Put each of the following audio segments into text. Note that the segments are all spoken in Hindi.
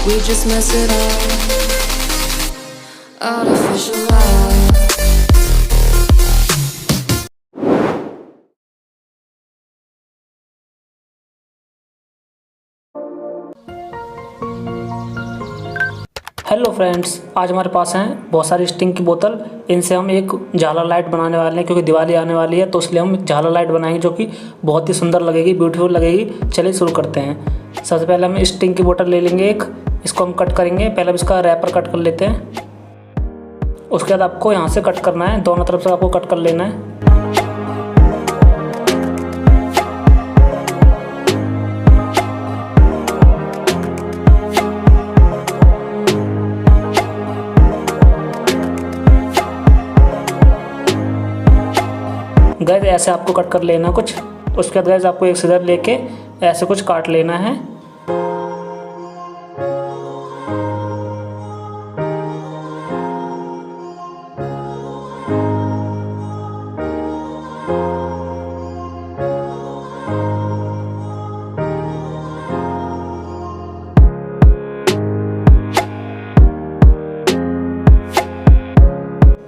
We just mess it up. Artificial love. Hello friends, आज हमारे पास हैं बहुत सारी स्टिंग की बोतल। इनसे हम एक झालर लाइट बनाने वाले हैं, क्योंकि दिवाली आने वाली है तो इसलिए हम एक झालर लाइट बनाएंगे जो कि बहुत ही सुंदर लगेगी, ब्यूटीफुल लगेगी। चलिए शुरू करते हैं। सबसे पहले हम स्टिंग की बोतल ले लेंगे एक, इसको हम कट करेंगे। पहले हम इसका रैपर कट कर लेते हैं। उसके बाद आपको यहाँ से कट करना है, दोनों तरफ से आपको कट कर लेना है। गैस ऐसे आपको कट कर लेना कुछ। उसके बाद गैस आपको एक सीजर लेके ऐसे कुछ काट लेना है।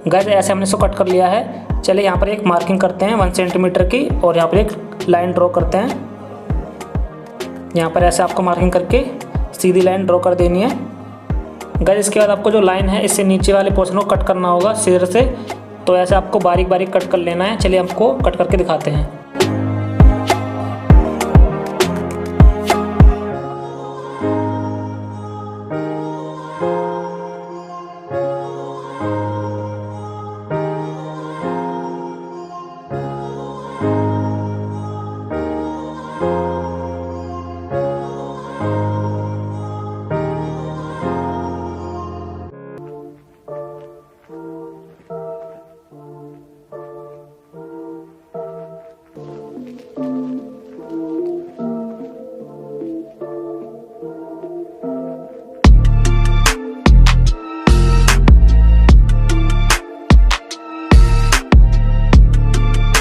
गैस ऐसे हमने इसको कट कर लिया है। चलिए यहाँ पर एक मार्किंग करते हैं 1 सेंटीमीटर की, और यहाँ पर एक लाइन ड्रॉ करते हैं। यहाँ पर ऐसे आपको मार्किंग करके सीधी लाइन ड्रॉ कर देनी है। गैस इसके बाद आपको जो लाइन है इससे नीचे वाले पोर्शन को कट करना होगा सीजर से, तो ऐसे आपको बारीक बारीक कट कर लेना है। चलिए आपको कट करके दिखाते हैं।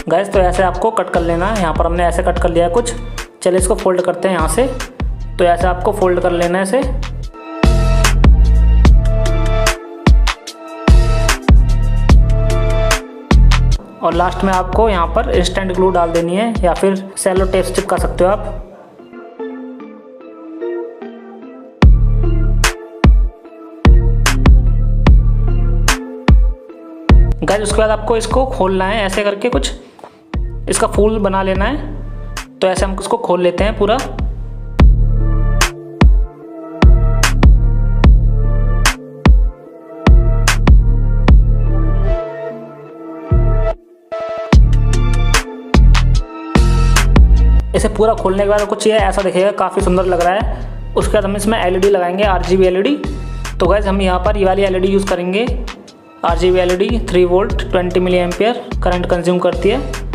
गैस तो ऐसे आपको कट कर लेना है। यहाँ पर हमने ऐसे कट कर लिया है कुछ। चलिए इसको फोल्ड करते हैं यहाँ से। तो ऐसे आपको फोल्ड कर लेना है इसे। और लास्ट में आपको यहाँ पर इंस्टेंट ग्लू डाल देनी है, या फिर सेलो टेप से चिपका सकते हो आप। गैस उसके बाद आपको इसको खोलना है ऐसे करके, कुछ इसका फूल बना लेना है। तो ऐसे हम इसको खोल लेते हैं पूरा। इसे पूरा खोलने के बाद कुछ ये ऐसा दिखेगा, काफ़ी सुंदर लग रहा है। उसके बाद हम इसमें एलईडी लगाएंगे, RGB एलईडी। तो गैस हम यहाँ पर ये वाली एलईडी यूज़ करेंगे। RGB LED 3 volt 20 milliampere current consume करती है।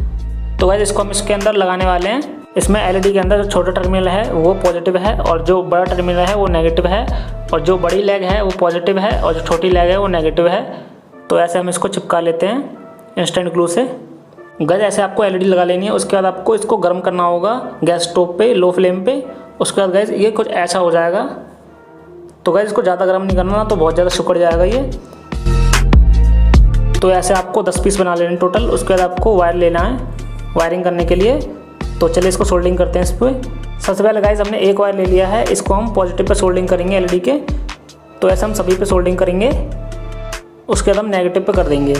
तो गैस इसको हम इसके अंदर लगाने वाले हैं। इसमें एलईडी के अंदर जो छोटा टर्मिनल है वो पॉजिटिव है, और जो बड़ा टर्मिनल है वो नेगेटिव है, और जो बड़ी लेग है वो पॉजिटिव है, और जो छोटी लेग है वो नेगेटिव है। तो ऐसे हम इसको चिपका लेते हैं इंस्टेंट ग्लू से। गैस ऐसे आपको एलईडी लगा लेनी है। उसके बाद आपको इसको गर्म करना होगा गैस स्टोव पे, लो फ्लेम पे। उसके बाद गैस ये कुछ ऐसा हो जाएगा। तो गैस इसको ज़्यादा गर्म नहीं करना, तो बहुत ज़्यादा सिकुड़ जाएगा ये। तो ऐसे आपको 10 पीस बना लेने टोटल। उसके बाद आपको वायर लेना है वायरिंग करने के लिए। तो चलिए इसको सोल्डिंग करते हैं इस पर। सबसे पहले गाइस हमने एक वायर ले लिया है, इसको हम पॉजिटिव पे सोल्डिंग करेंगे एलईडी के। तो ऐसे हम सभी पे सोल्डिंग करेंगे। उसके बाद हम नेगेटिव पे कर देंगे।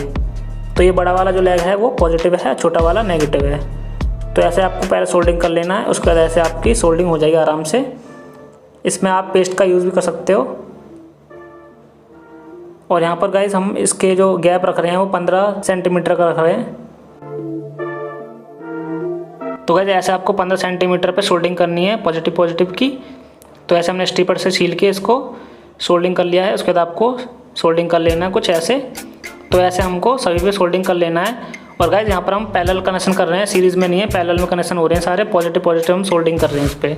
तो ये बड़ा वाला जो लेग है वो पॉजिटिव है, छोटा वाला नेगेटिव है। तो ऐसे आपको पहले सोल्डिंग कर लेना है। उसके बाद ऐसे आपकी सोल्डिंग हो जाएगी आराम से। इसमें आप पेस्ट का यूज़ भी कर सकते हो। और यहाँ पर गाइस हम इसके जो गैप रख रहे हैं वो 15 सेंटीमीटर का रख रहे हैं। तो गाइस ऐसे आपको 15 सेंटीमीटर पे सोल्डिंग करनी है पॉजिटिव की। तो ऐसे हमने स्टीपर से छील के इसको सोल्डिंग कर लिया है। उसके बाद आपको सोल्डिंग कर लेना है कुछ ऐसे। तो ऐसे हमको सभी पे सोल्डिंग कर लेना है। और गाइस यहाँ पर हम पैरेलल कनेक्शन कर रहे हैं, सीरीज़ में नहीं है, पैरेलल में कनेक्शन हो रहे हैं सारे। पॉजिटिव हम सोल्डिंग कर रहे हैं इस पर।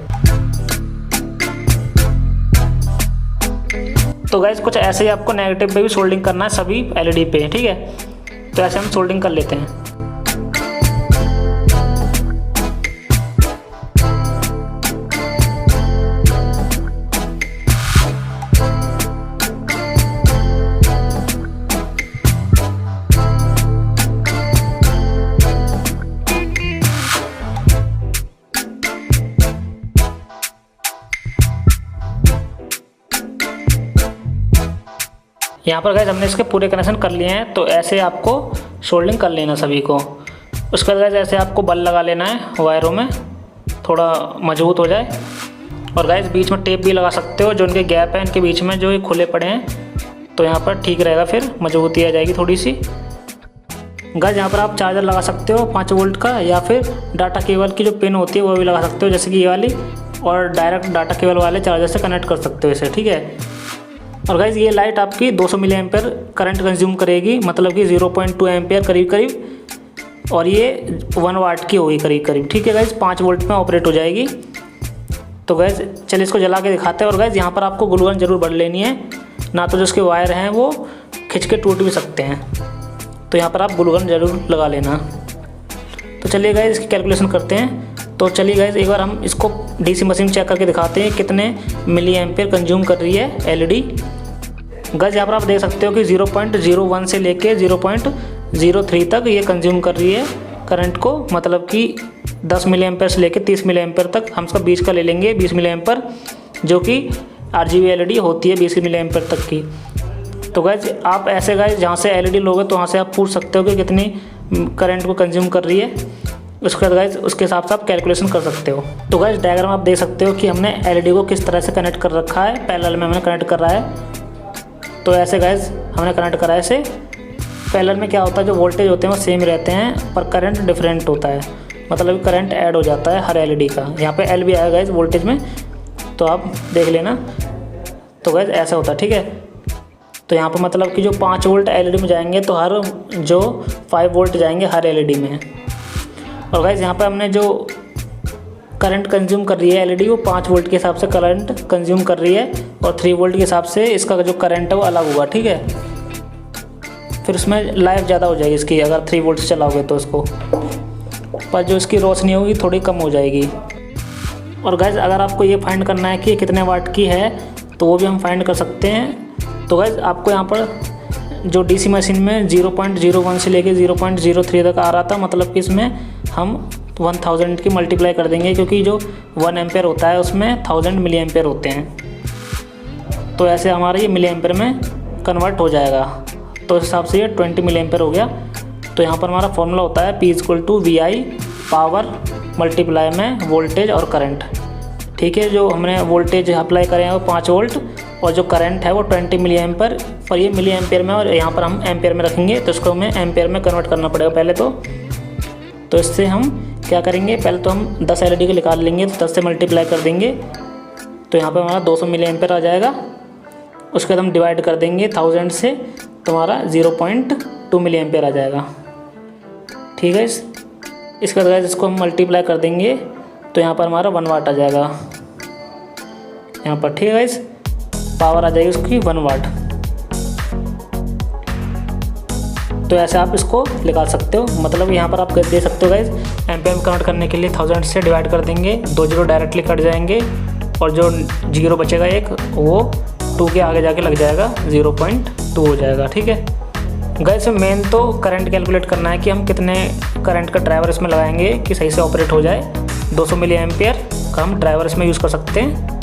तो गाइस कुछ ऐसे ही आपको नेगेटिव पे भी सोल्डिंग करना है सभी एलईडी पे, ठीक है। तो ऐसे हम सोल्डिंग कर लेते हैं। यहाँ पर गाइस हमने इसके पूरे कनेक्शन कर लिए हैं, तो ऐसे आपको सोल्डिंग कर लेना सभी को। उसके बाद गाइस ऐसे आपको बल लगा लेना है वायरों में, थोड़ा मजबूत हो जाए। और गाइस बीच में टेप भी लगा सकते हो, जो इनके गैप है इनके बीच में जो ये खुले पड़े हैं, तो यहाँ पर ठीक रहेगा, फिर मजबूती आ जाएगी थोड़ी सी। गाइस यहाँ पर आप चार्जर लगा सकते हो 5 वोल्ट का, या फिर डाटा केबल की जो पिन होती है वो भी लगा सकते हो, जैसे कि ये वाली, और डायरेक्ट डाटा केबल वाले चार्जर से कनेक्ट कर सकते हो इसे, ठीक है। और गाइस ये लाइट आपकी 200 मिली एम्पेयर करंट कंज्यूम करेगी, मतलब कि 0.2 एम्पेयर करीब करीब, और ये 1 वाट की होगी करीब करीब, ठीक है गाइस। 5 वोल्ट में ऑपरेट हो जाएगी। तो गाइस चलिए इसको जला के दिखाते हैं। और गाइस यहाँ पर आपको ग्लू गन जरूर भर लेनी है, ना तो जो उसके वायर हैं वो खिंच के टूट भी सकते हैं, तो यहाँ पर आप ग्लू गन जरूर लगा लेना। तो चलिए गाइस इसकी कैलकुलेशन करते हैं। तो चलिए गाइस एक बार हम इसको डीसी मशीन चेक करके दिखाते हैं कितने मिली एम्पेयर कंज्यूम कर रही है एलईडी। गाइस यहाँ पर आप देख सकते हो कि 0.01 से लेके 0.03 तक ये कंज्यूम कर रही है करंट को, मतलब कि 10 मिली एम्पेयर से लेके 30 मिली एम्पेयर तक। हम इसका बीच का ले लेंगे 20 मिली एम्पेयर, जो कि RGB एलईडी होती है 20 मिली एम्पेयर तक की। तो गाइस आप ऐसे गाइस जहाँ से एलईडी लोगे तो वहाँ से आप पूछ सकते हो कि कितनी करंट को कंज्यूम कर रही है, उसके बाद गाइस उसके हिसाब से आप कैलकुलेशन कर सकते हो। तो गाइस डायग्राम आप देख सकते हो कि हमने एलईडी को किस तरह से कनेक्ट कर रखा है, पैरेलल में हमने कनेक्ट कर रहा है। तो ऐसे गाइस हमने कनेक्ट करा है इसे। पैरेलल में क्या होता है, जो वोल्टेज होते हैं वो सेम रहते हैं, पर करंट डिफरेंट होता है, मतलब करंट ऐड हो जाता है हर एलईडी का। यहाँ पे एल भी आएगा गाइस वोल्टेज में, तो आप देख लेना। तो गाइस ऐसा होता है, ठीक है। तो यहाँ पर मतलब कि जो 5 वोल्ट एलईडी में जाएंगे, तो हर जो 5 वोल्ट जाएंगे हर एलईडी में। और गाइस यहाँ पे हमने जो करंट कंज्यूम कर रही है एलईडी, वो 5 वोल्ट के हिसाब से करंट कंज्यूम कर रही है, और 3 वोल्ट के हिसाब से इसका जो करंट है वो अलग होगा, ठीक है। फिर उसमें लाइफ ज़्यादा हो जाएगी इसकी, अगर 3 वोल्ट से चलाओगे तो इसको, पर जो इसकी रोशनी होगी थोड़ी कम हो जाएगी। और गाइस अगर आपको ये फाइंड करना है कि ये कितने वाट की है, तो वो भी हम फाइंड कर सकते हैं। तो गाइस आपको यहाँ पर जो डीसी मशीन में 0.01 से लेके 0.03 तक आ रहा था, मतलब कि इसमें हम 1000 की मल्टीप्लाई कर देंगे, क्योंकि जो 1 एम्पेयर होता है उसमें 1000 मिली एम्पेयर होते हैं। तो ऐसे हमारा ये मिली एम्पेयर में कन्वर्ट हो जाएगा, तो इस हिसाब से ये 20 मिली एम्पेयर हो गया। तो यहाँ पर हमारा फॉर्मूला होता है P = VI पावर मल्टीप्लाई में वोल्टेज और करंट, ठीक है। जो हमने वोल्टेज अप्लाई करे हैं वो 5 वोल्ट, और जो करंट है वो 20 मिली एम्पेयर, और ये मिली एम्पेयर में, और यहाँ पर हम एम्पेयर में रखेंगे, तो इसको हमें एम्पेयर में कन्वर्ट करना पड़ेगा पहले तो इससे हम क्या करेंगे, पहले तो हम 10 एलईडी को निकाल लेंगे, तो 10 से मल्टीप्लाई कर देंगे, तो यहाँ पर हमारा 200 मिली एम्पेयर आ जाएगा। उसके बाद हम डिवाइड कर देंगे 1000 से, तो हमारा 0.2 मिली एम्पेयर आ जाएगा, ठीक है। इसके बाद इसको हम मल्टीप्लाई कर देंगे, तो यहाँ पर हमारा 1 वाट आ जाएगा यहाँ पर, ठीक है गाइस। पावर आ जाएगी उसकी 1 वाट। तो ऐसे आप इसको निकाल सकते हो, मतलब यहाँ पर आप दे सकते हो गाइस, एम्पेयर में कन्वर्ट करने के लिए 1000 से डिवाइड कर देंगे, 2 जीरो डायरेक्टली कट जाएंगे, और जो 0 बचेगा एक, वो 2 के आगे जाके लग जाएगा, 0.2 हो जाएगा, ठीक है गाइस। मेन तो करंट कैलकुलेट करना है कि हम कितने करंट का ड्राइवर इसमें लगाएंगे कि सही से ऑपरेट हो जाए। 200 मिली एम्पेयर का हम ड्राइवर इसमें यूज़ कर सकते हैं।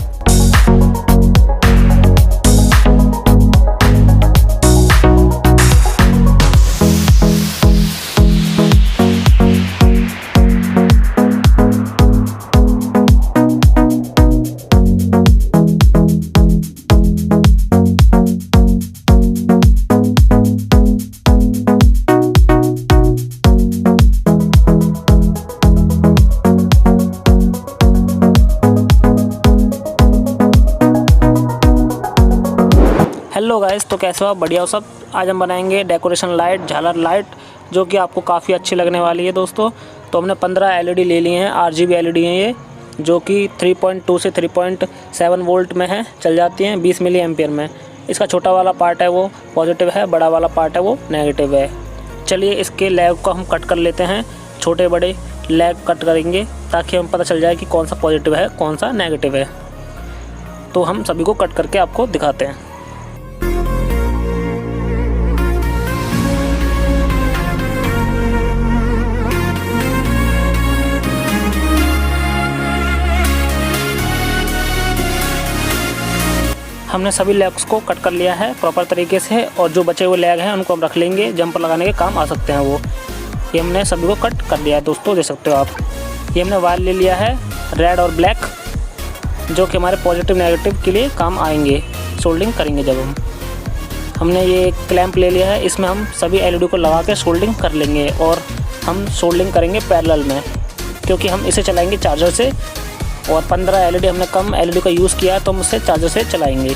हेलो गाइस, तो कैसे हो आप? बढ़िया हो सब। आज हम बनाएंगे डेकोरेशन लाइट, झालर लाइट, जो कि आपको काफ़ी अच्छी लगने वाली है दोस्तों। तो हमने 15 एलईडी ले लिए हैं, RGB एलईडी हैं ये, जो कि 3.2 से 3.7 वोल्ट में है, चल जाती हैं 20 मिली एम्पेयर में। इसका छोटा वाला पार्ट है वो पॉजिटिव है, बड़ा वाला पार्ट है वो नेगेटिव है। चलिए इसके लैग को हम कट कर लेते हैं, छोटे बड़े लैग कट करेंगे, ताकि हमें पता चल जाए कि कौन सा पॉजिटिव है कौन सा नेगेटिव है। तो हम सभी को कट करके आपको दिखाते हैं। हमने सभी लेग्स को कट कर लिया है प्रॉपर तरीके से, और जो बचे हुए लेग हैं उनको हम रख लेंगे, जंपर लगाने के काम आ सकते हैं वो। ये हमने सभी को कट कर लिया है दोस्तों, देख सकते हो आप। ये हमने वायर ले लिया है रेड और ब्लैक, जो कि हमारे पॉजिटिव नेगेटिव के लिए काम आएंगे सोल्डिंग करेंगे जब हमने ये क्लैंप ले लिया है, इसमें हम सभी एलईडी को लगा के सोल्डिंग कर लेंगे, और हम सोल्डिंग करेंगे पैरेलल में, क्योंकि हम इसे चलाएंगे चार्जर से, और 15 एलईडी हमने कम एलईडी का यूज़ किया है तो हम उसे चार्जर से चलाएंगे।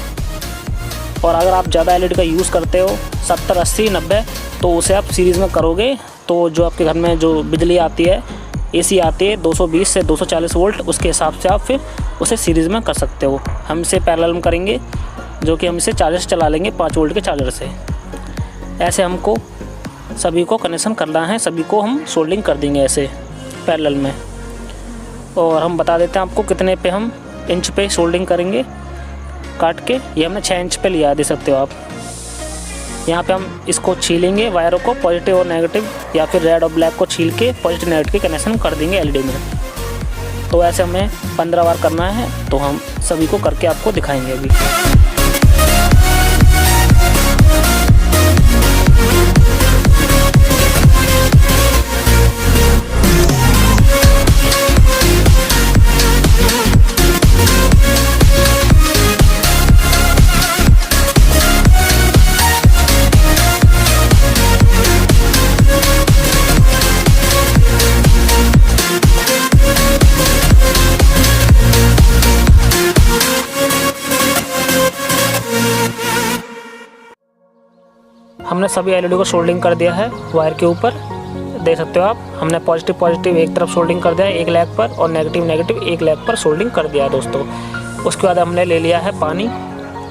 और अगर आप ज़्यादा एलईडी का यूज़ करते हो 70, 80, 90, तो उसे आप सीरीज़ में करोगे तो जो आपके घर में जो बिजली आती है, एसी आती है 220 से 240 वोल्ट, उसके हिसाब से आप फिर उसे सीरीज़ में कर सकते हो। हम इसे पैरेलल में करेंगे, जो कि हम इसे चार्जर से चला लेंगे 5 वोल्ट के चार्जर से। ऐसे हमको सभी को कनेक्शन करना है, सभी को हम सोल्डिंग कर देंगे ऐसे पैरेलल में। और हम बता देते हैं आपको कितने पे हम इंच पे सोल्डिंग करेंगे काट के। ये हमने 6 इंच पे लिया है, देख सकते हो आप। यहाँ पे हम इसको छीलेंगे वायरों को, पॉजिटिव और नेगेटिव, या फिर रेड और ब्लैक को छील के पॉजिटिव नेगेटिव के कनेक्शन कर देंगे एलईडी में। तो ऐसे हमें 15 बार करना है, तो हम सभी को करके आपको दिखाएंगे अभी। हमने सभी एलईडी को सोल्डिंग कर दिया है वायर के ऊपर, देख सकते हो आप। हमने पॉजिटिव एक तरफ सोल्डिंग कर दिया है एक लेग पर, और नेगेटिव एक लेग पर सोल्डिंग कर दिया है दोस्तों। उसके बाद हमने ले लिया है पानी,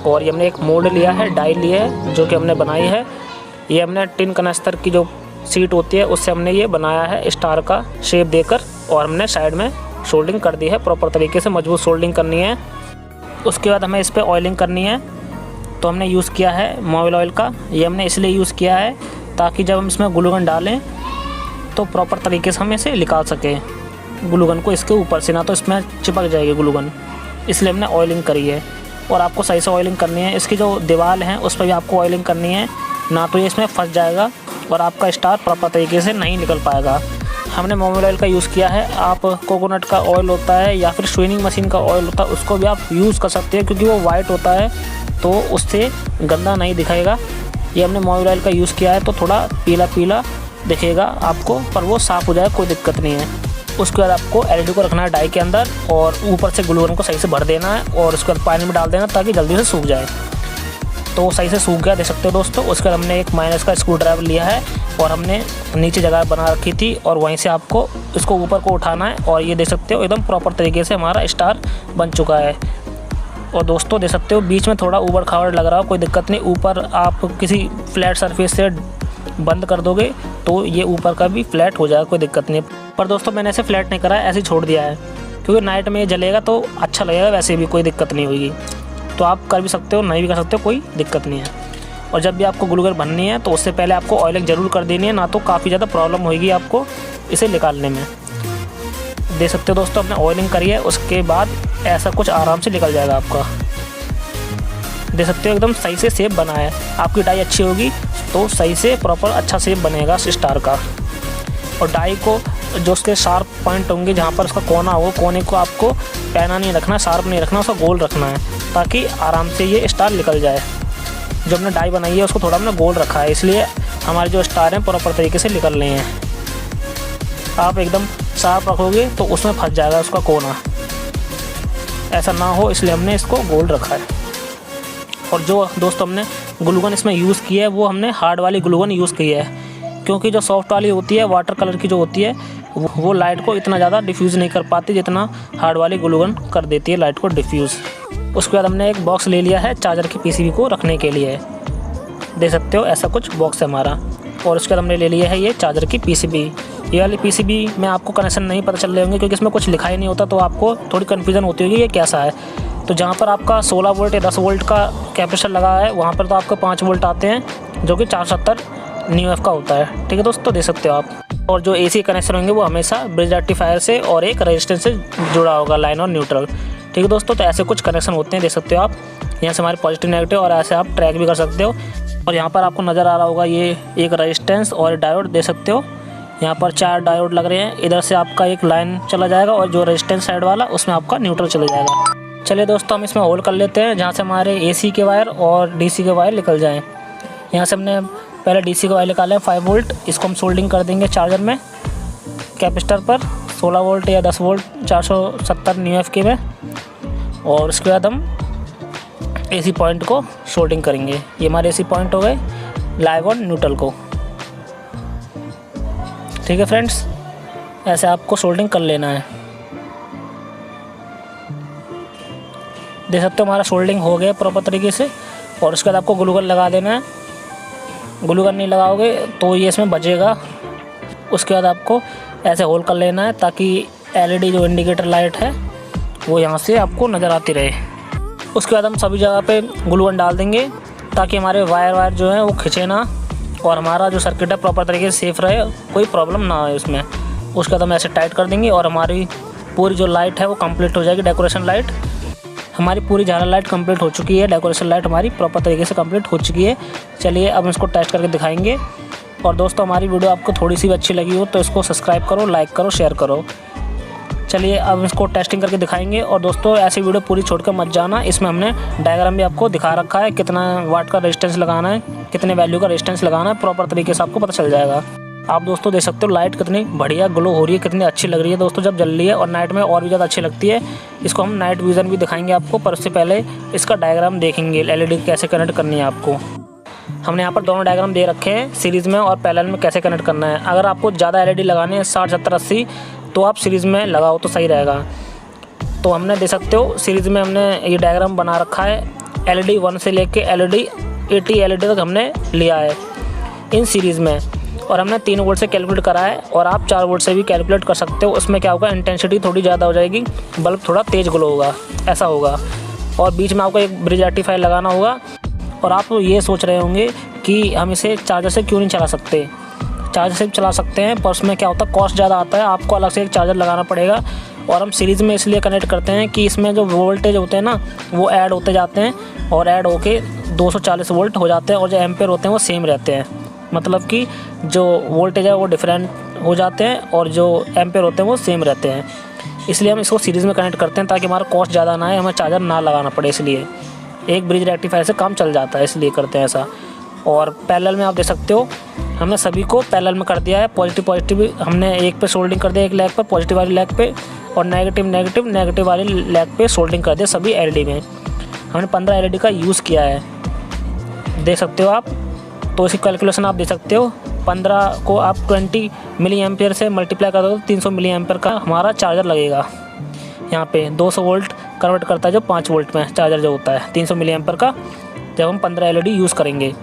और ये हमने एक मोल्ड लिया है, डाई ली है जो कि हमने बनाई है। ये हमने टिन कनस्तर की जो सीट होती है उससे हमने ये बनाया है स्टार का शेप देकर, और हमने साइड में सोल्डिंग कर दी है प्रॉपर तरीके से, मजबूत सोल्डिंग करनी है। उसके बाद हमें इस पर ऑयलिंग करनी है, तो हमने यूज़ किया है मोबिल ऑयल का। ये हमने इसलिए यूज़ किया है ताकि जब हम इसमें ग्लू गन डालें तो प्रॉपर तरीके से हम इसे निकाल सकें ग्लू गन को इसके ऊपर से, ना तो इसमें चिपक जाएगी ग्लू गन, इसलिए हमने ऑयलिंग करी है। और आपको सही से ऑयलिंग करनी है, इसकी जो दीवार है उस पर भी आपको ऑयलिंग करनी है, ना तो ये इसमें फंस जाएगा और आपका स्टार प्रॉपर तरीके से नहीं निकल पाएगा। हमने मोबिल ऑयल का यूज़ किया है, आप कोकोनट का ऑयल होता है या फिर स्विनिंग मशीन का ऑयल होता है उसको भी आप यूज़ कर सकते हैं, क्योंकि वो वाइट होता है तो उससे गंदा नहीं दिखाएगा। ये हमने मोबिल ऑयल का यूज़ किया है तो थोड़ा पीला पीला दिखेगा आपको, पर वो साफ़ हो जाए, कोई दिक्कत नहीं है। उसके बाद आपको एलईडी को रखना है डाई के अंदर, और ऊपर से ग्लू गन को सही से भर देना है, और उसके बाद पानी में डाल देना ताकि जल्दी से सूख जाए। तो सही से सूख गया, देख सकते हो दोस्तों। उसके बाद हमने एक माइनस का स्क्रू ड्राइवर लिया है, और हमने नीचे जगह बना रखी थी, और वहीं से आपको इसको ऊपर को उठाना है, और ये देख सकते हो एकदम प्रॉपर तरीके से हमारा स्टार बन चुका है। और दोस्तों देख सकते हो बीच में थोड़ा ऊबड़ खाबड़ लग रहा हो, कोई दिक्कत नहीं। ऊपर आप किसी फ्लैट सरफेस से बंद कर दोगे तो ये ऊपर का भी फ्लैट हो जाएगा, कोई दिक्कत नहीं। पर दोस्तों मैंने ऐसे फ्लैट नहीं करा है, ऐसे छोड़ दिया है, क्योंकि नाइट में ये जलेगा तो अच्छा लगेगा, वैसे भी कोई दिक्कत नहीं होगी। तो आप कर भी सकते हो, नहीं भी कर सकते हो, कोई दिक्कत नहीं है। और जब भी आपको ग्लू गन भरनी है तो उससे पहले आपको ऑयलिंग ज़रूर कर देनी है, ना तो काफ़ी ज़्यादा प्रॉब्लम होगी आपको इसे निकालने में। देख सकते हो दोस्तों आपने ऑयलिंग करी है, उसके बाद ऐसा कुछ आराम से निकल जाएगा आपका। देख सकते हो एकदम सही से शेप बना है। आपकी डाई अच्छी होगी तो सही से प्रॉपर अच्छा शेप बनेगा स्टार का। और डाई को जो उसके शार्प पॉइंट होंगे, जहाँ पर उसका कोना हो, कोने को आपको पैना नहीं रखना, शार्प नहीं रखना, उसका गोल रखना है ताकि आराम से ये स्टार निकल जाए। जो हमने डाई बनाई है उसको थोड़ा हमने गोल रखा है, इसलिए हमारे जो स्टार हैं प्रॉपर तरीके से निकल रहे हैं। आप एकदम शार्प रखोगे तो उसमें फंस जाएगा उसका कोना, ऐसा ना हो इसलिए हमने इसको गोल रखा है। और जो दोस्तों हमने ग्लू गन इसमें यूज़ की है वो हमने हार्ड वाली ग्लू गन यूज़ की है, क्योंकि जो सॉफ्ट वाली होती है वाटर कलर की जो होती है वो लाइट को इतना ज़्यादा डिफ्यूज़ नहीं कर पाती जितना हार्ड वाली ग्लू गन कर देती है लाइट को डिफ्यूज़। उसके बाद हमने एक बॉक्स ले लिया है चार्जर की पीसीबी को रखने के लिए, देख सकते हो ऐसा कुछ बॉक्स है हमारा। और उसके बाद हमने ले लिया है ये चार्जर की पीसीबी। ये वाली पीसीबी में आपको कनेक्शन नहीं पता चल रहे होंगे क्योंकि इसमें कुछ लिखा ही नहीं होता, तो आपको थोड़ी कन्फ्यूज़न होती होगी ये कैसा है। तो जहाँ पर आपका 16 वोल्ट या 10 वोल्ट का कैपेसिटर लगा है वहाँ पर तो आपको 5 वोल्ट आते हैं, जो कि 470 न्यू का होता है। ठीक है दोस्तों, देख सकते हो आप। और जो एसी कनेक्शन होंगे वो हमेशा ब्रिज रेक्टिफायर से और एक रेजिस्टेंस से जुड़ा होगा, लाइन और न्यूट्रल। ठीक है दोस्तों, तो ऐसे कुछ कनेक्शन होते हैं, देख सकते हो आप। यहाँ से हमारे पॉजिटिव नेगेटिव और ऐसे आप ट्रैक भी कर सकते हो। और यहाँ पर आपको नज़र आ रहा होगा ये एक रेजिस्टेंस और डायोड दे सकते हो। यहाँ पर 4 डायोड लग रहे हैं। इधर से आपका एक लाइन चला जाएगा और जो रेजिस्टेंस साइड वाला उसमें आपका न्यूट्रल चला जाएगा। चलिए दोस्तों, हम इसमें होल्ड कर लेते हैं जहाँ से हमारे AC के वायर और DC के वायर निकल जाएँ। यहाँ से हमने पहले DC का वायर निकाला है 5 वोल्ट। इसको हम सोल्डिंग कर देंगे चार्जर में, कैपेसिटर पर 16 वोल्ट या 10 वोल्ट 470 µF में। और उसके बाद हम AC पॉइंट को सोल्डिंग करेंगे। ये हमारे AC पॉइंट हो गए लाइव और न्यूट्रल को। ठीक है फ्रेंड्स, ऐसे आपको सोल्डिंग कर लेना है। देख सकते हो हमारा सोल्डिंग हो गया प्रॉपर तरीके से। और उसके बाद आपको ग्लू गन लगा देना है। ग्लू गन नहीं लगाओगे तो ये इसमें बचेगा। उसके बाद आपको ऐसे होल कर लेना है ताकि LED जो इंडिकेटर लाइट है वो यहाँ से आपको नज़र आती रहे। उसके बाद हम सभी जगह पे ग्लू गन डाल देंगे ताकि हमारे वायर जो है वो खिंचे ना और हमारा जो सर्किट है प्रॉपर तरीके से सेफ रहे, कोई प्रॉब्लम ना आए उसमें। उसके बाद हम ऐसे टाइट कर देंगे और हमारी पूरी जो लाइट है वो कंप्लीट हो जाएगी। डेकोरेशन लाइट हमारी पूरी झालर लाइट कंप्लीट हो चुकी है। डेकोरेशन लाइट हमारी प्रॉपर तरीके से कंप्लीट हो चुकी है। चलिए अब इसको टेस्ट करके दिखाएंगे। और दोस्तों, हमारी वीडियो आपको थोड़ी सी भी अच्छी लगी हो तो इसको सब्सक्राइब करो, लाइक करो, शेयर करो। चलिए अब इसको टेस्टिंग करके दिखाएंगे। और दोस्तों, ऐसी वीडियो पूरी छोड़कर मत जाना। इसमें हमने डायग्राम भी आपको दिखा रखा है, कितना वाट का रेजिस्टेंस लगाना है, कितने वैल्यू का रेजिस्टेंस लगाना है, प्रॉपर तरीके से आपको पता चल जाएगा। आप दोस्तों देख सकते हो लाइट कितनी बढ़िया ग्लो हो रही है, कितनी अच्छी लग रही है दोस्तों जब जल रही है। और नाइट में और भी ज़्यादा अच्छी लगती है। इसको हम नाइट विज़न भी दिखाएंगे आपको, पर उससे पहले इसका डायग्राम देखेंगे LED कैसे कनेक्ट करनी है आपको। हमने यहाँ पर दोनों डायग्राम दे रखे हैं, सीरीज़ में और पैरेलल में कैसे कनेक्ट करना है। अगर आपको ज़्यादा LED लगाने हैं 60, 70, 80 तो आप सीरीज़ में लगाओ तो सही रहेगा। तो हमने देख सकते हो सीरीज़ में हमने ये डायग्राम बना रखा है। LED 1 से लेके LED 80 LED तक हमने लिया है इन सीरीज़ में। और हमने 3 वोल्ट से कैलकुलेट करा है और आप 4 वोल्ट से भी कैलकुलेट कर सकते हो। उसमें क्या होगा, इंटेंसिटी थोड़ी ज़्यादा हो जाएगी, बल्ब थोड़ा तेज़ ग्लो होगा, ऐसा होगा। और बीच में आपको एक ब्रिज रेक्टिफायर लगाना होगा। और आप ये सोच रहे होंगे कि हम इसे चार्जर से क्यों नहीं चला सकते। चार्जर से भी चला सकते हैं, पर उसमें क्या होता है, कॉस्ट ज़्यादा आता है, आपको अलग से एक चार्जर लगाना पड़ेगा। और हम सीरीज़ में इसलिए कनेक्ट करते हैं कि इसमें जो वोल्टेज होते हैं ना वो ऐड होते जाते हैं और ऐड होके 240 वोल्ट हो जाते हैं। और जो एम्पेयर होते हैं वो सेम रहते हैं, मतलब कि जो वोल्टेज है वो डिफरेंट हो जाते हैं और जो एम्पेयर होते हैं वो सेम रहते हैं। इसलिए हम इसको सीरीज़ में कनेक्ट करते हैं ताकि हमारा कॉस्ट ज़्यादा ना आए, हमें चार्जर ना लगाना पड़े। इसलिए एक ब्रिज रेक्टिफायर से काम चल जाता है, इसलिए करते हैं ऐसा। और पैरेलल में आप देख सकते हो हमने सभी को पैरेलल में कर दिया है। पॉजिटिव हमने एक पे सोल्डिंग कर दिया, एक लेग पर, पॉजिटिव वाली लेग पे, और नेगेटिव वाली लेग पे सोल्डिंग कर दिया सभी LED में। हमने 15 LED का यूज़ किया है, देख सकते हो आप। तो इसकी कैलकुलेशन आप देख सकते हो। 15 को आप 20 मिली एम्पियर से मल्टीप्लाई कर दो तो 300 मिली एम्पियर का हमारा चार्जर लगेगा। यहाँ पे 200 वोल्ट कन्वर्ट करता है जो 5 वोल्ट में चार्जर जो होता है 300 मिली एम्पियर का, जब हम 15 LED यूज़ करेंगे।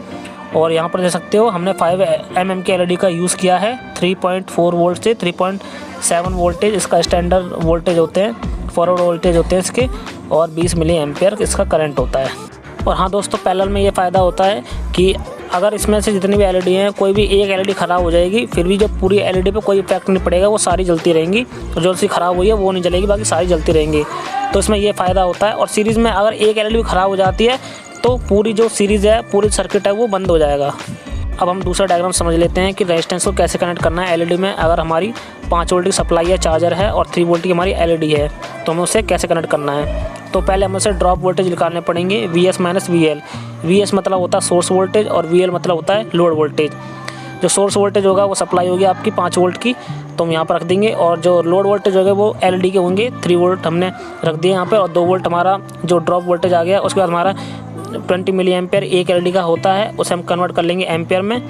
और यहाँ पर देख सकते हो हमने 5 mm के LED का यूज़ किया है। 3.4 वोल्ट से 3.7 वोल्टेज इसका स्टैंडर्ड वोल्टेज होते हैं, फॉरवर्ड वोल्टेज होते हैं इसके, और 20 मिली एम्पियर इसका करंट होता है। और हाँ दोस्तों, पैरेलल में ये फ़ायदा होता है कि अगर इसमें से जितनी भी LED हैं कोई भी एक LED ख़राब हो जाएगी, फिर भी जो पूरी LED पे कोई इफेक्ट नहीं पड़ेगा, वो सारी जलती रहेंगी। तो जो सी ख़राब हुई है वो नहीं जलेगी, बाकी सारी जलती रहेंगी। तो इसमें ये फ़ायदा होता है। और सीरीज़ में अगर एक LED भी ख़राब हो जाती है तो पूरी जो सीरीज़ है, पूरी सर्किट है वो बंद हो जाएगा। अब हम दूसरा डायग्राम समझ लेते हैं कि रेजिस्टेंस को कैसे कनेक्ट करना है LED में। अगर हमारी 5 वोल्ट की सप्लाई है, चार्जर है, और 3 वोल्ट की हमारी LED है, तो हमें उसे कैसे कनेक्ट करना है। तो पहले हमें उसे ड्रॉप वोल्टेज निकालने पड़ेंगे, VS - VL। VS मतलब होता है सोर्स वोल्टेज और VL मतलब होता है लोड वोल्टेज। जो सोर्स वोल्टेज होगा वो सप्लाई होगी आपकी 5 वोल्ट की, तो हम यहाँ पर रख देंगे। और जो लोड वोल्टेज होगा वो LED के होंगे, 3 वोल्ट हमने रख दिए यहाँ पे। और 2 वोल्ट हमारा जो ड्रॉप वोल्टेज आ गया। उसके बाद हमारा 20 मिली एम्पेयर एक LED का होता है, उसे हम कन्वर्ट कर लेंगे एम्पेयर में,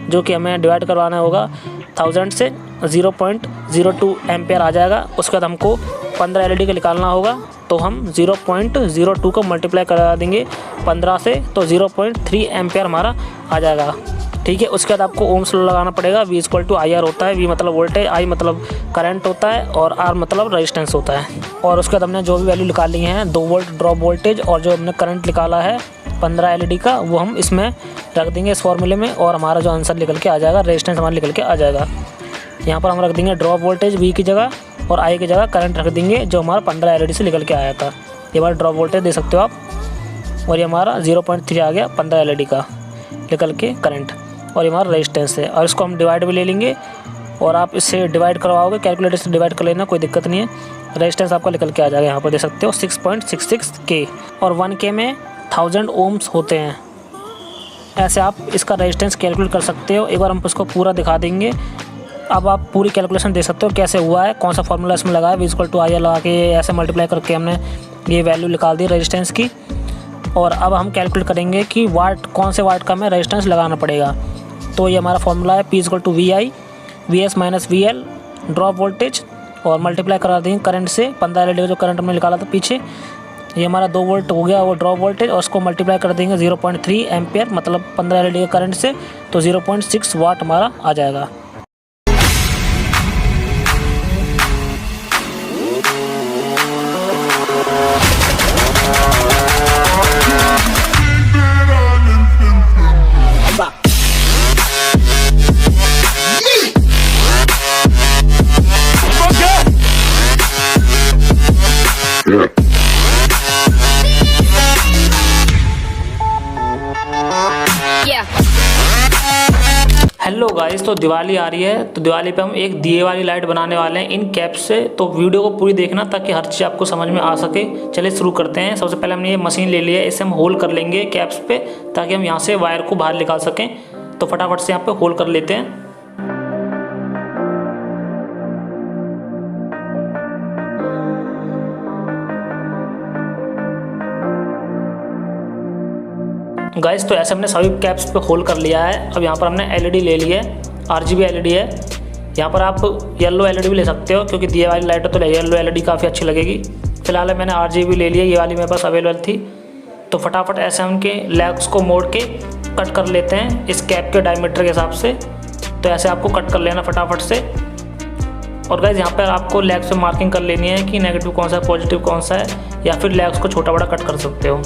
जो कि हमें डिवाइड करवाना होगा 1000 से 0.02 एम्पेयर आ जाएगा। उसके बाद हमको 15 LED का निकालना होगा, तो हम 0.02 को मल्टीप्लाई करा देंगे 15 से, तो 0.3 एम्पेयर हमारा आ जाएगा। ठीक है। उसके बाद आपको ओम्स लॉ लगाना पड़ेगा। V = IR होता है। V मतलब वोल्टेज, I मतलब करंट होता है, और R मतलब रेजिस्टेंस होता है। और उसके बाद हमने जो भी वैल्यू निकाली है, 2 वोल्ट ड्रॉप वोल्टेज और जो हमने करंट निकाला है 15 LED का, वो हम इसमें रख देंगे इस फॉर्मूले में, और हमारा जो आंसर निकल के आ जाएगा, रेजिस्टेंस हमारा निकल के आ जाएगा। यहाँ पर हम रख देंगे ड्रॉप वोल्टेज V की जगह, और I की जगह करंट रख देंगे जो हमारा 15 LED से निकल के आया था। ये हमारा ड्रॉप वोल्टेज दे सकते हो आप। और ये हमारा 0.3 आ गया 15 LED का निकल के करंट, और ये हमारा रेजिस्टेंस है। और इसको हम डिवाइड भी ले लेंगे, और आप इससे डिवाइड करवाओगे, कैलकुलेटर से डिवाइड कर लेना, कोई दिक्कत नहीं है। रेजिस्टेंस आपका निकल के आ जाएगा, यहाँ पर देख सकते हो 6.66K, और 1K में 1000 ओम्स होते हैं। ऐसे आप इसका रेजिस्टेंस कैलकुलेट कर सकते हो। एक बार हम इसको पूरा दिखा देंगे। अब आप पूरी कैलकुलेशन देख सकते हो कैसे हुआ है, कौन सा फार्मूला इसमें लगा है, V=IR लगा के ऐसे मल्टीप्लाई करके हमने ये वैल्यू निकाल दी रेजिस्टेंस की। और अब हम कैलकुलेट करेंगे कि वाट, कौन से वाट का हमें रेजिस्टेंस लगाना पड़ेगा। तो ये हमारा फार्मूला है P=VI VS - VL drop voltage, और मल्टीप्लाई करा देंगे करंट से, 15 LED जो करंट हमने निकाला था पीछे, ये हमारा 2 वोल्ट हो गया वो ड्रॉप वोल्टेज, और उसको मल्टीप्लाई कर देंगे 0.3 एम्पियर, मतलब 15 LED के करंट से, तो 0.6 वाट हमारा आ जाएगा। हेलो गाइस, तो दिवाली आ रही है, तो दिवाली पे हम एक दिए वाली लाइट बनाने वाले हैं इन कैप्स से। तो वीडियो को पूरी देखना ताकि हर चीज़ आपको समझ में आ सके। चलिए शुरू करते हैं। सबसे पहले हमने ये मशीन ले लिया है, इसे हम होल कर लेंगे कैप्स पे ताकि हम यहाँ से वायर को बाहर निकाल सकें। तो फटाफट से यहाँ पे होल कर लेते हैं। गाइस, तो ऐसे हमने सभी कैप्स पे होल कर लिया है। अब यहाँ पर हमने LED ले ली है, RGB LED है। यहाँ पर आप येलो LED भी ले सकते हो, क्योंकि दिए वाली लाइट है तो येलो LED काफ़ी अच्छी लगेगी। फिलहाल मैंने RGB ले लिया, ये वाली मेरे पास अवेलेबल थी। तो फटाफट ऐसे हम के लेग्स को मोड़ के कट कर लेते हैं इस कैप के डायमीटर के हिसाब से। तो ऐसे आपको कट कर लेना फटाफट से। और गाइस, यहाँ पर आपको लेग्स पे मार्किंग कर लेनी है कि नेगेटिव कौन सा है, पॉजिटिव कौन सा है, या फिर लेग्स को छोटा बड़ा कट कर सकते हो।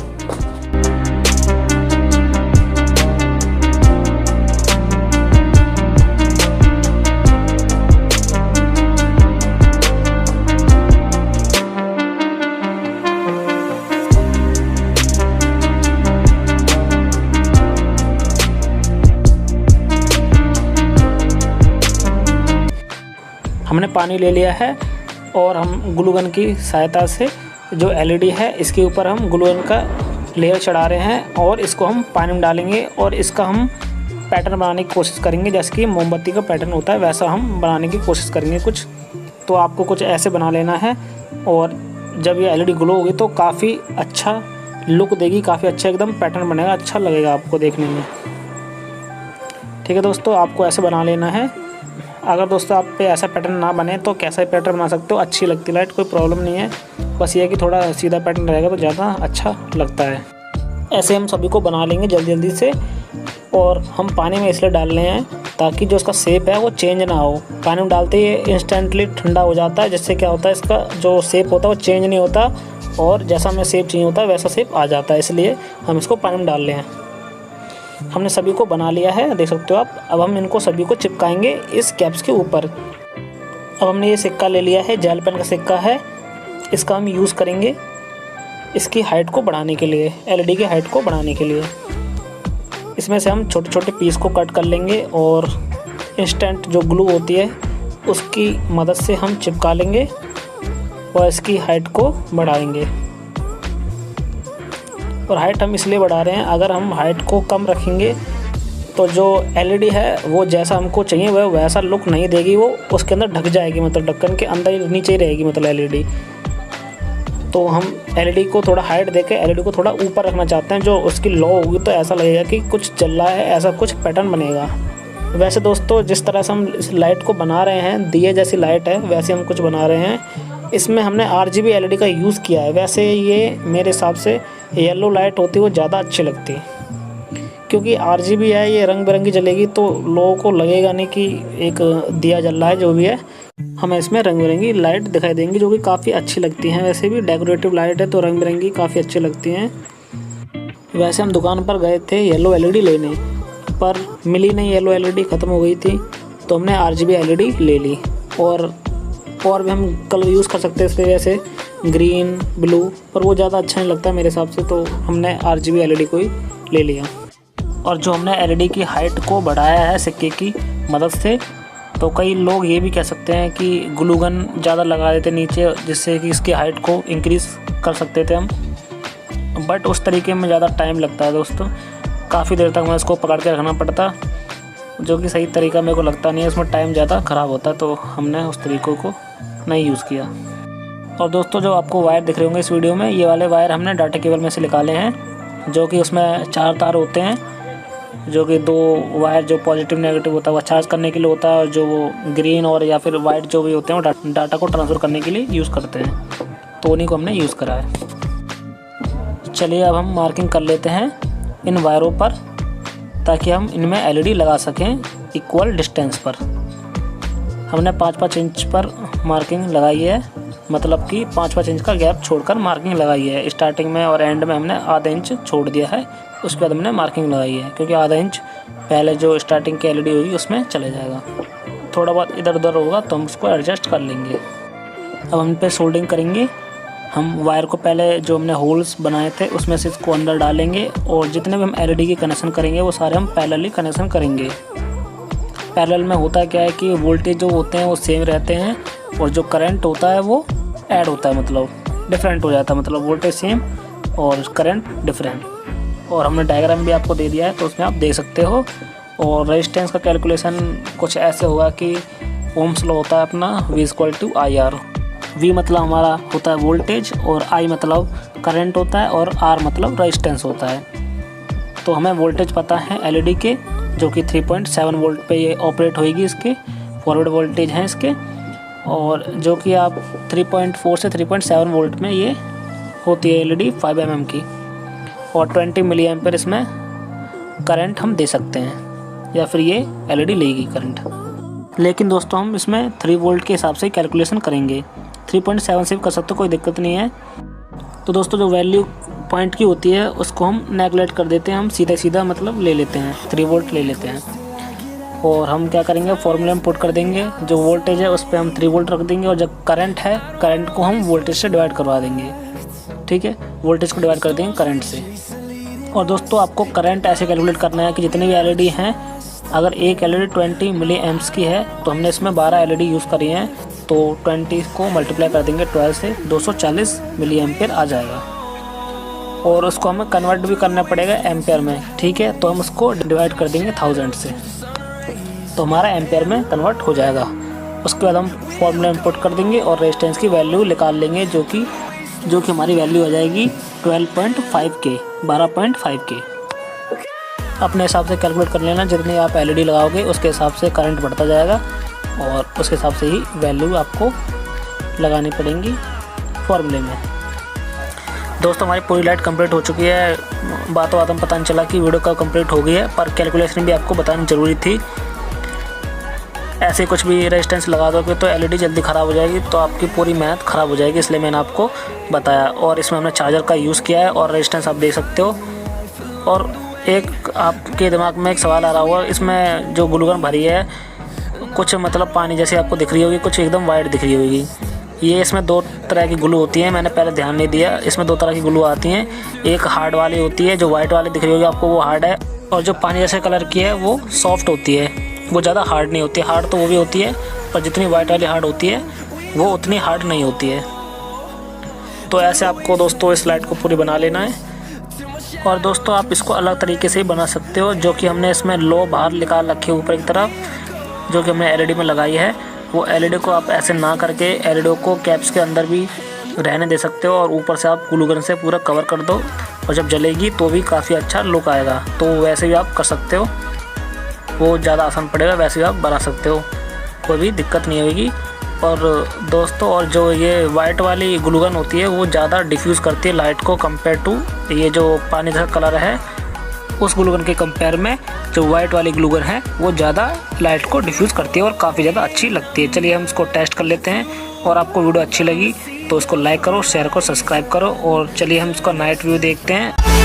हमने पानी ले लिया है, और हम ग्लू गन की सहायता से जो LED है इसके ऊपर हम ग्लू गन का लेयर चढ़ा रहे हैं, और इसको हम पानी में डालेंगे, और इसका हम पैटर्न बनाने की कोशिश करेंगे। जैसे कि मोमबत्ती का पैटर्न होता है वैसा हम बनाने की कोशिश करेंगे कुछ। तो आपको कुछ ऐसे बना लेना है, और जब ये LED ग्लो होगी तो काफ़ी अच्छा लुक देगी, काफ़ी अच्छा एकदम पैटर्न बनेगा, अच्छा लगेगा आपको देखने में। ठीक है दोस्तों, आपको ऐसे बना लेना है। अगर दोस्तों आप पे ऐसा पैटर्न ना बने तो कैसा पैटर्न बना सकते हो, अच्छी लगती लाइट, कोई प्रॉब्लम नहीं है। बस ये है कि थोड़ा सीधा पैटर्न रहेगा तो ज़्यादा अच्छा लगता है। ऐसे हम सभी को बना लेंगे जल्दी जल्दी से। और हम पानी में इसलिए डाल रहे हैं ताकि जो इसका शेप है वो चेंज ना हो। पानी में डालते ही इंस्टेंटली ठंडा हो जाता है, जिससे क्या होता है इसका जो शेप होता है वो चेंज नहीं होता, और जैसा हमें शेप चाहिए होता है वैसा शेप आ जाता है। इसलिए हम इसको पानी में डाल रहे हैं। हमने सभी को बना लिया है, देख सकते हो आप। अब हम इनको सभी को चिपकाएंगे इस कैप्स के ऊपर। अब हमने ये सिक्का ले लिया है, जेल पेन का सिक्का है। इसका हम यूज़ करेंगे इसकी हाइट को बढ़ाने के लिए, LED की हाइट को बढ़ाने के लिए। इसमें से हम छोटे छोटे पीस को कट कर लेंगे, और इंस्टेंट जो ग्लू होती है उसकी मदद से हम चिपका लेंगे, और इसकी हाइट को बढ़ाएंगे। और हाइट हम इसलिए बढ़ा रहे हैं, अगर हम हाइट को कम रखेंगे तो जो LED है वो जैसा हमको चाहिए वह वैसा लुक नहीं देगी, वो उसके अंदर ढक जाएगी, मतलब ढक्कन के अंदर ही नीचे ही रहेगी मतलब LED। तो हम LED को थोड़ा हाइट देके LED को थोड़ा ऊपर रखना चाहते हैं। जो उसकी लो होगी तो ऐसा लगेगा कि कुछ चल रहा है, ऐसा कुछ पैटर्न बनेगा। वैसे दोस्तों, जिस तरह से हम इस लाइट को बना रहे हैं, दिए जैसी लाइट है वैसे हम कुछ बना रहे हैं। इसमें हमने RGB LED का यूज़ किया है। वैसे ये मेरे हिसाब से येलो लाइट होती है वो ज़्यादा अच्छी लगती है, क्योंकि RGB है ये रंग बिरंगी जलेगी तो लोगों को लगेगा नहीं कि एक दिया जल रहा है। जो भी है हमें इसमें रंग बिरंगी लाइट दिखाई देंगी, जो कि काफ़ी अच्छी लगती हैं। वैसे भी डेकोरेटिव लाइट है तो रंग बिरंगी काफ़ी अच्छी लगती हैं। वैसे हम दुकान पर गए थे येलो LED लेने, पर मिली नहीं, येलो LED ख़त्म हो गई थी, तो हमने RGB LED ले ली। और भी हम कलर यूज़ कर सकते हैं इसके, जैसे ग्रीन, ब्लू, पर वो ज़्यादा अच्छा नहीं लगता मेरे हिसाब से, तो हमने RGB LED को ही ले लिया। और जो हमने LED की हाइट को बढ़ाया है सिक्के की मदद से, तो कई लोग ये भी कह सकते हैं कि ग्लू गन ज़्यादा लगा देते नीचे, जिससे कि इसकी हाइट को इंक्रीज़ कर सकते थे हम, बट उस तरीके में ज़्यादा टाइम लगता है दोस्तों। काफ़ी देर तक मैं इसको पकड़ के रखना पड़ता, जो कि सही तरीका मेरे को लगता नहीं है, इसमें टाइम ज़्यादा ख़राब होता है, तो हमने उस तरीक़ों को नहीं यूज़ किया। और दोस्तों जो आपको वायर दिख रहे होंगे इस वीडियो में, ये वाले वायर हमने डाटा केबल में से निकाले हैं, जो कि उसमें 4 तार होते हैं, जो कि 2 वायर जो पॉजिटिव नेगेटिव होता है वो चार्ज करने के लिए होता है, और जो वो ग्रीन और या फिर वाइट जो भी होते हैं वो डाटा को ट्रांसफ़र करने के लिए यूज़ करते हैं, तो उन्हीं को हमने यूज़ करा है। चलिए अब हम मार्किंग कर लेते हैं इन वायरों पर, ताकि हम इनमें LED लगा सकें इक्वल डिस्टेंस पर। हमने 5-5 इंच पर मार्किंग लगाई है, मतलब कि 5-5 इंच का गैप छोड़कर मार्किंग लगाई है। स्टार्टिंग में और एंड में हमने आधा इंच छोड़ दिया है, उसके बाद हमने मार्किंग लगाई है, क्योंकि आधा इंच पहले जो स्टार्टिंग की LED होगी उसमें चले जाएगा। थोड़ा बहुत इधर उधर होगा तो हम उसको एडजस्ट कर लेंगे। अब हम पे सोल्डिंग करेंगे। हम वायर को पहले जो हमने होल्स बनाए थे उसमें से इसको अंदर डालेंगे, और जितने भी हम LED के कनेक्शन करेंगे वो सारे हम पैरेलली कनेक्शन करेंगे। पैरेलल में होता क्या है कि वोल्टेज जो होते हैं वो सेम रहते हैं, और जो करंट होता है वो ऐड होता है, मतलब डिफरेंट हो जाता है, मतलब वोल्टेज सेम और करंट डिफरेंट। और हमने डायग्राम भी आपको दे दिया है, तो उसमें आप देख सकते हो। और रेजिस्टेंस का कैलकुलेशन कुछ ऐसे होगा कि ओम्स लॉ होता है अपना V=IR। V मतलब हमारा होता है वोल्टेज, और I मतलब करंट होता है, और R मतलब रेजिस्टेंस होता है। तो हमें वोल्टेज पता है LED के, जो कि 3.7 वोल्ट पे ये ऑपरेट होएगी, इसके फॉरवर्ड वोल्टेज हैं इसके, और जो कि आप 3.4 से 3.7 वोल्ट में ये होती है LED 5 mm की, और 20 मिली एम्पेयर इसमें करंट हम दे सकते हैं, या फिर ये LED लेगी करंट। लेकिन दोस्तों हम इसमें 3 वोल्ट के हिसाब से कैलकुलेशन करेंगे, 3.7 से भी कर सकते हो, कोई दिक्कत नहीं है। तो दोस्तों जो वैल्यू पॉइंट की होती है उसको हम नेगलेक्ट कर देते हैं, हम सीधा मतलब ले लेते हैं, 3 वोल्ट ले लेते हैं। और हम क्या करेंगे, फॉर्मूले में पुट कर देंगे, जो वोल्टेज है उस पर हम 3 वोल्ट रख देंगे, और जब करंट है, करंट को हम वोल्टेज से डिवाइड करवा देंगे, ठीक है, वोल्टेज को डिवाइड कर देंगे करंट से। और दोस्तों आपको करंट ऐसे कैलकुलेट करना है कि जितने भी LED हैं, अगर एक LED 20 मिली एम्प्स की है, तो हमने इसमें 12 LED यूज़ करी हैं, तो 20 को मल्टीप्लाई कर देंगे 12 से, 240 मिली एम्पेयर आ जाएगा। और उसको हमें कन्वर्ट भी करना पड़ेगा एम्पेयर में, ठीक है, तो हम उसको डिवाइड कर देंगे 1000 से, तो हमारा एम्पेयर में कन्वर्ट हो जाएगा। उसके बाद हम फॉर्मूला में पुट कर देंगे और रेजिस्टेंस की वैल्यू निकाल लेंगे, जो कि हमारी वैल्यू आ जाएगी 12.5K, 12.5K। अपने हिसाब से कैलकुलेट कर लेना, जितनी आप LED लगाओगे उसके हिसाब से करंट बढ़ता जाएगा, और उसके हिसाब से ही वैल्यू आपको लगानी पड़ेंगी फॉर्मूले में। दोस्तों हमारी पूरी लाइट कंप्लीट हो चुकी है। बातों में पता नहीं चला कि वीडियो कब कंप्लीट हो गई है, पर कैलकुलेशन भी आपको बतानी ज़रूरी थी। ऐसे कुछ भी रेजिस्टेंस लगा दोगे तो LED जल्दी ख़राब हो जाएगी, तो आपकी पूरी मेहनत ख़राब हो जाएगी, इसलिए मैंने आपको बताया। और इसमें हमने चार्जर का यूज़ किया है, और रेजिस्टेंस आप देख सकते हो। और एक आपके दिमाग में एक सवाल आ रहा होगा, इसमें जो ग्लू गन भरी है कुछ मतलब पानी जैसे आपको दिख रही होगी, कुछ एकदम वाइट दिख रही होगी। ये इसमें 2 तरह की ग्लू होती है, मैंने पहले ध्यान नहीं दिया। इसमें 2 तरह की ग्लू आती हैं, एक हार्ड वाली होती है, जो वाइट वाली दिख रही होगी आपको वो हार्ड है, और जो पानी जैसे कलर की है वो सॉफ्ट होती है, वो ज़्यादा हार्ड नहीं होती। हार्ड तो वो भी होती है, पर जितनी वाइट वाली हार्ड होती है वो उतनी हार्ड नहीं होती है। तो ऐसे आपको दोस्तों इस लाइट को पूरी बना लेना है। और दोस्तों आप इसको अलग तरीके से ही बना सकते हो, जो कि हमने इसमें लो बाहर निकाल रखे ऊपर की तरफ, जो कि हमने LED में लगाई है। वो LED को आप ऐसे ना करके LED को कैप्स के अंदर भी रहने दे सकते हो, और ऊपर से आप ग्लू गन से पूरा कवर कर दो, और जब जलेगी तो भी काफ़ी अच्छा लुक आएगा। तो वैसे भी आप कर सकते हो, वो ज़्यादा आसान पड़ेगा, वैसे भी आप बना सकते हो, कोई भी दिक्कत नहीं होगी। और दोस्तों और जो ये वाइट वाली ग्लू गन होती है वो ज़्यादा डिफ्यूज़ करती है लाइट को, कंपेयर टू ये जो पानी जैसा कलर है उस ग्लू गन के कंपेयर में जो वाइट वाली ग्लू गन है वो ज़्यादा लाइट को डिफ्यूज़ करती है और काफ़ी ज़्यादा अच्छी लगती है। चलिए हम इसको टेस्ट कर लेते हैं, और आपको वीडियो अच्छी लगी तो इसको लाइक करो, शेयर करो, सब्सक्राइब करो। और चलिए हम इसका नाइट व्यू देखते हैं।